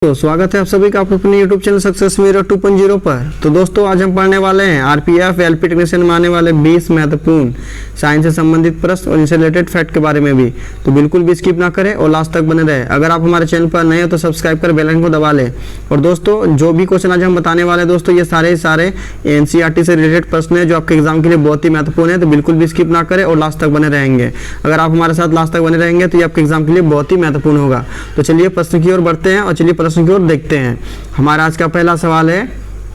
तो स्वागत है आप सभी का अपने YouTube चैनल सक्सेस मेरा 2.0 पर। तो दोस्तों आज हम पढ़ने वाले हैं आरपीएफ एलपी टेक्नीशियन में आने वाले 20 महत्वपूर्ण साइंस से संबंधित प्रश्न और इनसे रिलेटेड फैक्ट के बारे में भी। तो बिल्कुल भी स्किप ना करें और लास्ट तक बने रहे। अगर आप हमारे चैनल पर नए हो तो सब्सक्राइब कर बेल आइकन को दबा लें। और दोस्तों जो भी क्वेश्चन आज हम बताने वाले हैं दोस्तों ये सारे एनसीईआरटी से रिलेटेड प्रश्न है जो आपके एग्जाम के लिए बहुत ही महत्वपूर्ण है। तो बिल्कुल भी स्किप ना करें और लास्ट तक बने रहेंगे। अगर आप हमारे साथ लास्ट तक बने रहेंगे तो ये आपके एग्जाम के लिए बहुत ही महत्वपूर्ण होगा। तो चलिए प्रश्न की ओर बढ़ते हैं और चलिए प्रश्न की ओर देखते हैं। हमारा आज का पहला सवाल है,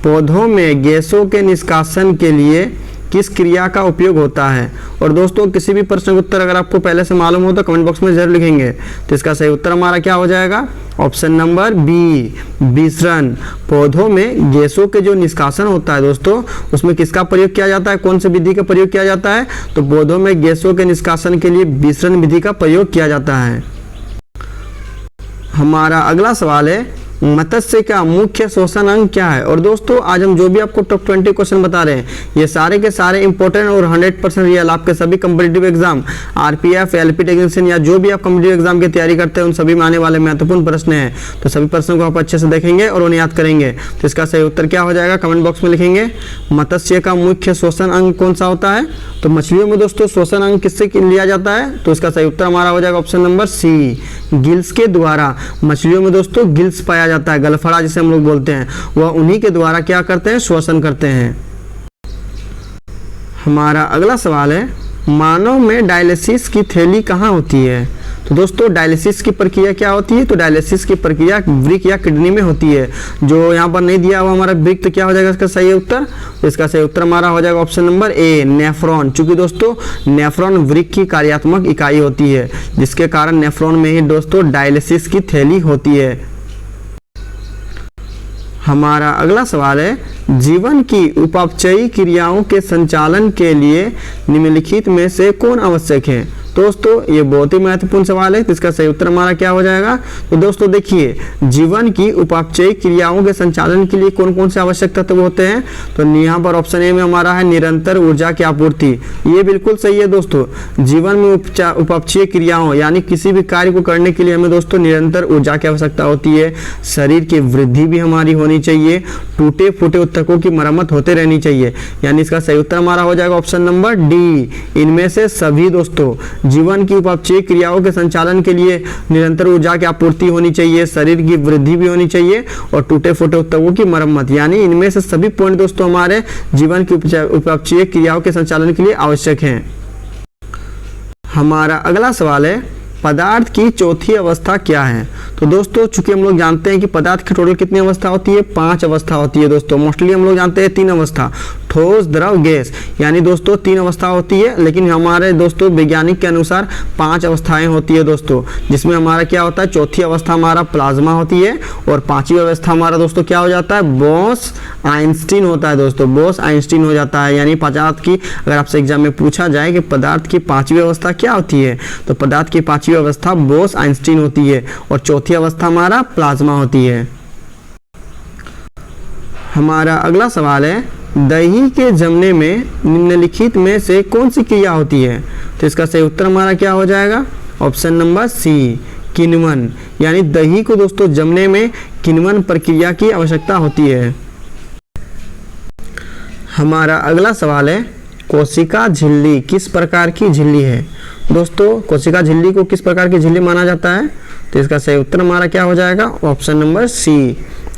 पौधों में गैसों के निष्कासन के लिए किस क्रिया का उपयोग होता है। और दोस्तों किसी भी प्रश्न का उत्तर अगर आपको पहले से मालूम हो तो कमेंट बॉक्स में जरूर लिखेंगे। तो इसका सही उत्तर हमारा क्या हो जाएगा, ऑप्शन नंबर बी, विसरण। पौधों में गैसों के जो निष्कासन होता है दोस्तों उसमें किसका प्रयोग किया जाता है, कौन सी विधि का प्रयोग किया जाता है। तो पौधों में गैसों के निष्कासन के लिए विसरण विधि का प्रयोग किया जाता है। हमारा अगला सवाल है, मत्स्य का मुख्य शोषण अंग क्या है। और दोस्तों आज हम जो भी आपको टॉप 20 क्वेश्चन बता रहे हैं ये सारे के सारे इंपॉर्टेंट और 100% रियल आपके सभी competitive exam RPF LP technician या जो भी आप कॉम्पिटिटिव एग्जाम की तैयारी करते हैं उन सभी में आने वाले महत्वपूर्ण प्रश्न हैं। तो सभी प्रश्नों को आप अच्छे से देखेंगे और उन्हें याद करेंगे। तो इसका सही उत्तर क्या हो जाएगा, कमेंट बॉक्स में लिखेंगे। मत्स्य का मुख्य शोषण अंग कौन सा होता है। तो मछलियों में दोस्तों शोषण अंग किससे लिया जाता है। तो इसका सही उत्तर हमारा हो जाएगा ऑप्शन नंबर सी, गिल्स के द्वारा। मछलियों में दोस्तों गिल्स पाया जाता है, गलफड़ा जिसे हम लोग बोलते हैं, वह उन्हीं के द्वारा क्या करते हैं, श्वसन करते हैं। हमारा अगला सवाल है, मानव में डायलिसिस की थैली कहाँ होती है। तो दोस्तों डायलिसिस की प्रक्रिया क्या होती है। तो डायलिसिस की प्रक्रिया वृक्क या किडनी में होती है। जो यहाँ पर नहीं दिया हुआ हमारा वृक्क, तो क्या हो जाएगा इसका सही उत्तर। तो इसका सही उत्तर हमारा हो जाएगा ऑप्शन नंबर ए, नेफ्रॉन। चूंकि दोस्तों नेफ्रॉन वृक्क की कार्यात्मक इकाई होती है जिसके कारण नेफ्रॉन में ही दोस्तों डायलिसिस की थैली होती है। हमारा अगला सवाल है, जीवन की उपापचयी क्रियाओं के संचालन के लिए निम्नलिखित में से कौन आवश्यक है। दोस्तों ये बहुत ही महत्वपूर्ण सवाल है। तो इसका सही उत्तर हमारा क्या हो जाएगा। तो दोस्तों देखिए जीवन की उपापचयी क्रियाओं के संचालन के लिए कौन कौन से आवश्यक तत्व होते हैं। तो यहाँ पर ऑप्शन ए में हमारा है निरंतर ऊर्जा की आपूर्ति। ये बिल्कुल सही है दोस्तों। जीवन में उपापचयी क्रियाओं यानी किसी भी कार्य को करने के लिए हमें दोस्तों निरंतर ऊर्जा की आवश्यकता होती है। शरीर की वृद्धि भी हमारी होनी चाहिए, टूटे फूटे ऊतकों की मरम्मत होते रहनी चाहिए। यानी इसका सही उत्तर हमारा हो जाएगा ऑप्शन नंबर डी, इनमें से सभी दोस्तों। जीवन की उपापचयी क्रियाओं के संचालन के लिए निरंतर ऊर्जा की आपूर्ति होनी चाहिए, शरीर की वृद्धि भी होनी चाहिए और टूटे फूटे ऊतकों की मरम्मत, यानी इनमें से सभी पॉइंट दोस्तों हमारे जीवन की उपापचयी क्रियाओं के संचालन के लिए आवश्यक हैं। हमारा अगला सवाल है, पदार्थ की चौथी अवस्था क्या है। तो दोस्तों चूंकि हम लोग जानते हैं कि पदार्थ की टोटल कितनी अवस्था होती है, 5 अवस्था होती है दोस्तों। मोस्टली हम लोग जानते हैं 3 अवस्था, ठोस द्रव गैस, यानी दोस्तों 3 अवस्था होती है। लेकिन हमारे दोस्तों वैज्ञानिक के अनुसार 5 अवस्थाएं होती है दोस्तों, जिसमें हमारा क्या होता है, चौथी अवस्था हमारा प्लाज्मा होती है और 5वीं अवस्था हमारा दोस्तों क्या हो जाता है, बोस आइंस्टीन होता है दोस्तों। बोस आइंस्टीन हो जाता है। यानी पदार्थ की अगर आपसे एग्जाम में पूछा जाए कि पदार्थ की 5वीं अवस्था क्या होती है, तो पदार्थ की 5वीं अवस्था बोस आइंस्टीन होती है और चौथी अवस्था हमारा प्लाज्मा होती है। हमारा अगला सवाल है, दही के जमने में निम्नलिखित में से कौन सी क्रिया होती है। तो इसका सही उत्तर हमारा क्या हो जाएगा, ऑप्शन नंबर सी, किण्वन। यानी दही को दोस्तों जमने में किण्वन प्रक्रिया की आवश्यकता होती है। हमारा अगला सवाल है, कोशिका झिल्ली किस प्रकार की झिल्ली है। दोस्तों कोशिका झिल्ली को किस प्रकार की झिल्ली माना जाता है। तो इसका सही उत्तर हमारा क्या हो जाएगा, ऑप्शन नंबर सी,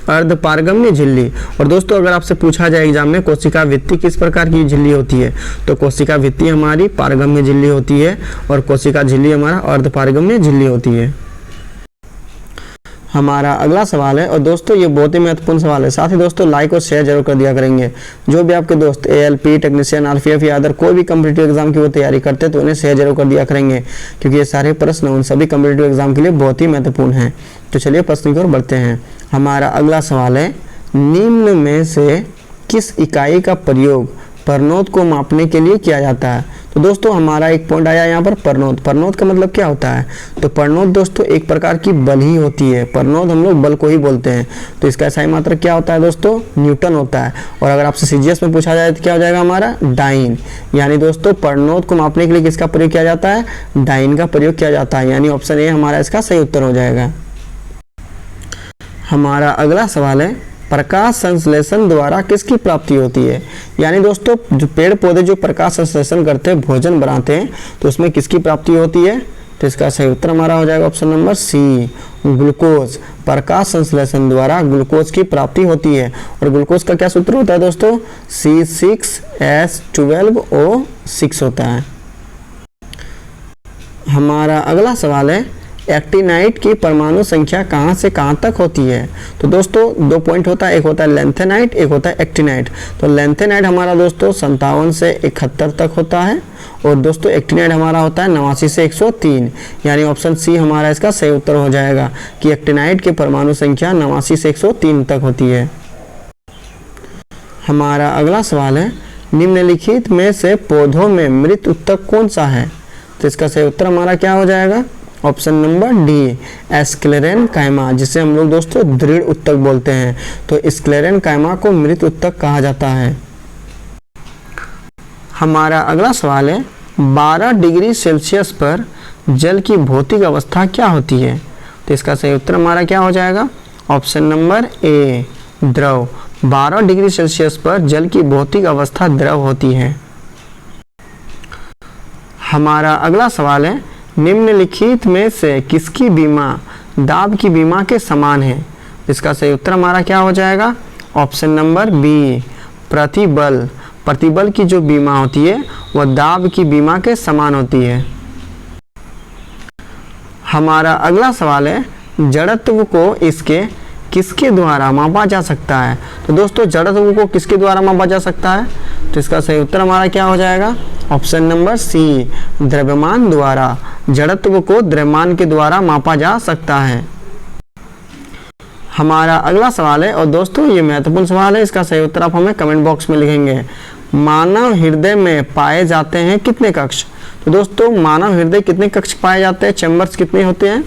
अर्धपारगम्य झिल्ली। और दोस्तों अगर आपसे पूछा जाए एग्जाम में कोशिका भित्ति किस प्रकार की झिल्ली होती है, तो कोशिका भित्ति हमारी पारगम्य झिल्ली होती है और कोशिका झिल्ली हमारा अर्धपारगम्य झिल्ली होती है। हमारा अगला सवाल है, और दोस्तों ये बहुत ही महत्वपूर्ण सवाल है, साथ ही दोस्तों लाइक और शेयर जरूर कर दिया करेंगे। जो भी आपके दोस्त एएलपी टेक्नीशियन आरपीएफ या अदर कोई भी कॉम्पिटिटिव एग्जाम की वो तैयारी करते हैं तो उन्हें शेयर जरूर कर दिया करेंगे, क्योंकि ये सारे प्रश्न उन सभी कॉम्पिटिटिव एग्जाम के लिए बहुत ही महत्वपूर्ण हैं। तो चलिए प्रश्न की ओर बढ़ते हैं। हमारा अगला सवाल है, निम्न में से किस इकाई का प्रयोग परनोद को मापने के लिए किया जाता है। तो दोस्तों हमारा एक पॉइंट आया यहाँ पर, परनोद। परनोद का मतलब क्या होता है। तो परनोद दोस्तों एक प्रकार की बल ही होती है। परनोद हम लोग बल को ही बोलते हैं। तो इसका सही मात्रक क्या होता है दोस्तों, न्यूटन होता है। और अगर आपसे सीजीएस में पूछा जाए तो क्या हो जाएगा हमारा, डाइन। यानी दोस्तों परनोद को मापने के लिए किसका प्रयोग किया जाता है, डाइन का प्रयोग किया जाता है। यानी ऑप्शन ए हमारा इसका सही उत्तर हो जाएगा। हमारा अगला सवाल है, प्रकाश संश्लेषण द्वारा किसकी प्राप्ति होती है? यानी दोस्तों जो पेड़ पौधे जो प्रकाश संश्लेषण करते हैं, भोजन बनाते हैं, तो उसमें किसकी प्राप्ति होती है? तो इसका सही उत्तर हमारा हो जाएगा ऑप्शन नंबर सी, ग्लूकोज। प्रकाश संश्लेषण द्वारा ग्लूकोज की प्राप्ति होती है। और ग्लूकोज का क्या सूत्र होता है दोस्तों? C6H12O6 होता है। हमारा अगला सवाल है, एक्टिनाइट की परमाणु संख्या कहाँ से कहाँ तक होती है? तो दोस्तों 2 पॉइंट होता है, एक होता है लेंथेनाइट, एक होता है एक्टिनाइट। तो लेंथेनाइट हमारा दोस्तों 57 से 71 तक होता है, और दोस्तों एक्टिनाइट हमारा होता है 89 से 103। यानी ऑप्शन सी हमारा इसका सही उत्तर हो जाएगा कि एक्टिनाइट की परमाणु संख्या 89 से 103 तक होती है। हमारा अगला सवाल है, निम्नलिखित में से पौधों में मृत ऊतक कौन सा है? तो इसका सही उत्तर हमारा क्या हो जाएगा? ऑप्शन नंबर डी, स्क्लेरेनकाइमा, जिसे हम लोग दोस्तों दृढ़ ऊतक बोलते हैं। तो स्क्लेरेनकाइमा को मृत ऊतक कहा जाता है। हमारा अगला सवाल है, 12 डिग्री सेल्सियस पर जल की भौतिक अवस्था क्या होती है? तो इसका सही उत्तर हमारा क्या हो जाएगा? ऑप्शन नंबर ए, द्रव। 12 डिग्री सेल्सियस पर जल की भौतिक अवस्था द्रव होती है। हमारा अगला सवाल है, निम्नलिखित में से किसकी बीमा दाब की बीमा के समान है? इसका सही उत्तर हमारा क्या हो जाएगा? ऑप्शन नंबर बी, प्रतिबल। प्रतिबल की जो बीमा होती है वह दाब की बीमा के समान होती है। हमारा अगला सवाल है, जड़त्व को इसके किसके द्वारा मापा जा सकता है? तो दोस्तों जड़त्व को किसके द्वारा मापा जा सकता है? तो इसका सही उत्तर हमारा क्या हो जाएगा? ऑप्शन नंबर सी, द्रव्यमान द्वारा। जड़त्व को द्रव्यमान के द्वारा मापा जा सकता है। हमारा अगला सवाल है, और दोस्तों ये महत्वपूर्ण सवाल है, इसका सही उत्तर आप हमें कमेंट बॉक्स में लिखेंगे। मानव हृदय में पाए जाते हैं कितने कक्ष? तो दोस्तों मानव हृदय कितने कक्ष पाए जाते हैं, चैम्बर्स कितने होते हैं?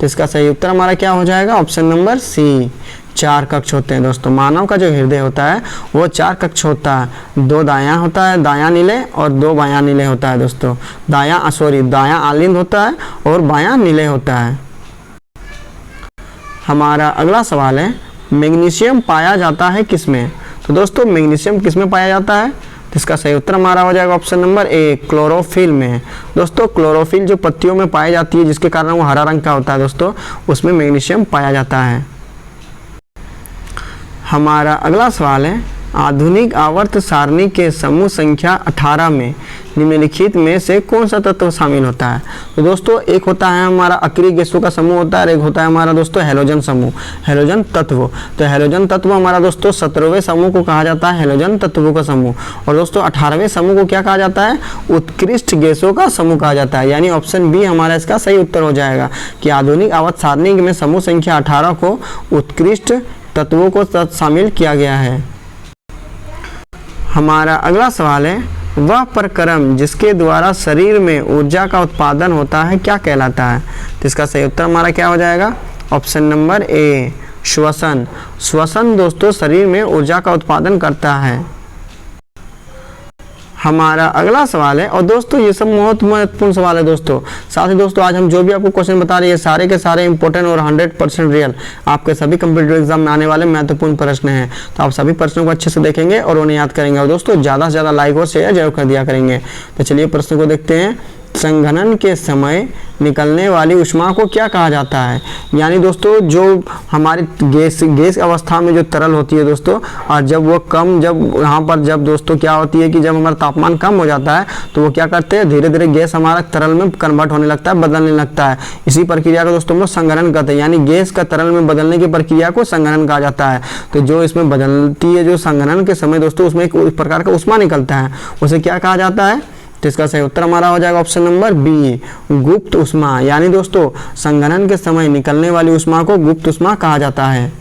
तो इसका सही उत्तर हमारा क्या हो जाएगा? ऑप्शन नंबर सी, 4 कक्ष होते हैं। दोस्तों मानव का जो हृदय होता है वो 4 कक्ष होता है। 2 दायां होता है, दायां नीले, और 2 बायां नीले होता है। दोस्तों दायां आलिंद होता है और बायां नीले होता है। हमारा अगला सवाल है, मैग्नीशियम पाया जाता है किसमें? तो दोस्तों मैग्नीशियम किसमें पाया जाता है? तो इसका सही उत्तर हमारा हो जाएगा ऑप्शन नंबर ए, क्लोरोफिल में। दोस्तों क्लोरोफिल जो पत्तियों में पाई जाती है, जिसके कारण वो हरा रंग का होता है दोस्तों, उसमें मैग्नीशियम पाया जाता है। हमारा अगला सवाल है, आधुनिक आवर्त सारणी के समूह संख्या 18 में निम्नलिखित में से कौन सा तत्व शामिल होता है? तो दोस्तों एक होता है हमारा अक्रिय गैसों का समूह होता है, और एक होता है हमारा दोस्तों हेलोजन समूह, हेलोजन तत्व। तो हेलोजन तत्व हमारा दोस्तों 17वें समूह को कहा जाता है हेलोजन तत्वों का समूह। और दोस्तों 18वें समूह को क्या कहा जाता है? उत्कृष्ट गैसों का समूह कहा जाता है। यानी ऑप्शन बी हमारा इसका सही उत्तर हो जाएगा कि आधुनिक आवर्त सारणी में समूह संख्या 18 को उत्कृष्ट तत्वों को शामिल किया गया है। हमारा अगला सवाल है, वह प्रक्रम जिसके द्वारा शरीर में ऊर्जा का उत्पादन होता है क्या कहलाता है? तो इसका सही उत्तर हमारा क्या हो जाएगा? ऑप्शन नंबर ए, श्वसन। श्वसन दोस्तों शरीर में ऊर्जा का उत्पादन करता है। हमारा अगला सवाल है, और दोस्तों ये सब बहुत महत्वपूर्ण सवाल है दोस्तों। साथ ही दोस्तों आज हम जो भी आपको क्वेश्चन बता रहे हैं सारे के सारे इंपॉर्टेंट और 100% रियल आपके सभी कंप्यूटर एग्जाम में आने वाले महत्वपूर्ण प्रश्न हैं। तो आप सभी प्रश्नों को अच्छे से देखेंगे और उन्हें याद करेंगे, और दोस्तों ज़्यादा से ज़्यादा लाइक और शेयर जरूर कर दिया करेंगे। तो चलिए प्रश्न को देखते हैं। संघनन के समय निकलने वाली ऊष्मा को क्या कहा जाता है? यानी दोस्तों जो हमारी गैस अवस्था में जो तरल होती है दोस्तों, और जब वो जब दोस्तों क्या होती है कि जब हमारा तापमान कम हो जाता है तो वो क्या करते हैं, धीरे धीरे गैस हमारा तरल में कन्वर्ट होने लगता है, बदलने लगता है। इसी प्रक्रिया को दोस्तों हम लोग संघनन कहते हैं। यानी गैस का तरल में बदलने की प्रक्रिया को संघनन कहा जाता है। तो जो इसमें बदलती है, जो संघनन के समय दोस्तों उसमें एक प्रकार का ऊष्मा निकलता है, उसे क्या कहा जाता है? तो इसका सही उत्तर हमारा हो जाएगा ऑप्शन नंबर बी, गुप्त ऊष्मा। यानी दोस्तों संघनन के समय निकलने वाली ऊष्मा को गुप्त ऊष्मा कहा जाता है।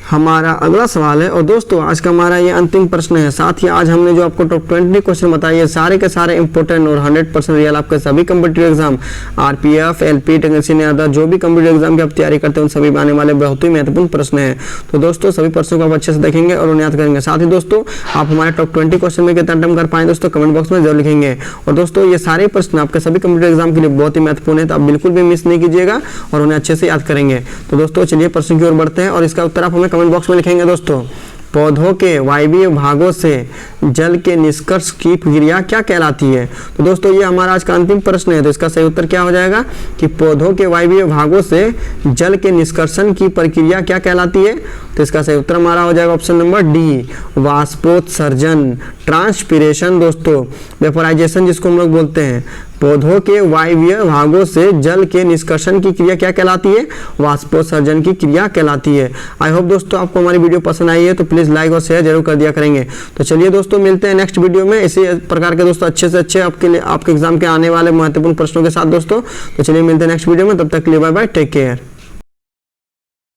हमारा अगला सवाल है और दोस्तों आज का हमारा ये अंतिम प्रश्न है। साथ ही आज हमने जो आपको टॉप 20 क्वेश्चन बताए हैं सारे के सारे इंपॉर्टेंट और 100% रियल आपके सभी competitive exam RPF, LP, technician या अदर जो भी कम्पिटिटिव एग्जाम की आप तैयारी करते हैं उन सभी में आने वाले बहुत ही महत्वपूर्ण प्रश्न हैं। तो दोस्तों सभी प्रश्नों को आप अच्छे से देखेंगे और उन्हें याद करेंगे। साथ ही दोस्तों आप हमारे टॉप 20 क्वेश्चन में कितना अटेम्प्ट कर पाए दोस्तों कमेंट बॉक्स में जरूर लिखेंगे। और दोस्तों ये सारे प्रश्न आपके सभी कम्पिटिटिव एग्जाम के लिए बहुत ही महत्वपूर्ण है, तो आप बिल्कुल भी मिस नहीं कीजिएगा और उन्हें अच्छे से याद करेंगे। तो दोस्तों चलिए प्रश्न की ओर बढ़ते हैं और इसका उत्तर आप हमें कमेंट बॉक्स में लिखेंगे। दोस्तों पौधों के वायवीय भागों से जल के निष्कर्ष की प्रक्रिया क्या कहलाती है? तो दोस्तों ये हमारा आज का अंतिम प्रश्न है, तो इसका सही उत्तर क्या हो जाएगा कि पौधों के वायवीय भागों से जल के निष्कर्षण की प्रक्रिया क्या कहलाती है? तो इसका सही उत्तर हमारा हो जाएगा ऑप्शन नंबर डी, वाष्पोत्सर्जन, ट्रांसपीरेशन। दोस्तों वेपोराइजेशन जिसको हम लोग बोलते हैं, पौधों के वायवीय भागों से जल के निष्कर्षण की क्रिया क्या कहलाती है? वाष्पोत्सर्जन की क्रिया कहलाती है। आई होप दोस्तों आपको हमारी वीडियो पसंद आई है तो प्लीज लाइक और शेयर जरूर कर दिया करेंगे। तो चलिए दोस्तों मिलते हैं नेक्स्ट वीडियो में इसी प्रकार के दोस्तों अच्छे से अच्छे आपके लिए आपके एग्जाम के आने वाले महत्वपूर्ण प्रश्नों के साथ दोस्तों। तो चलिए मिलते हैं नेक्स्ट वीडियो में, तब तक के लिए बाय बाय, टेक केयर।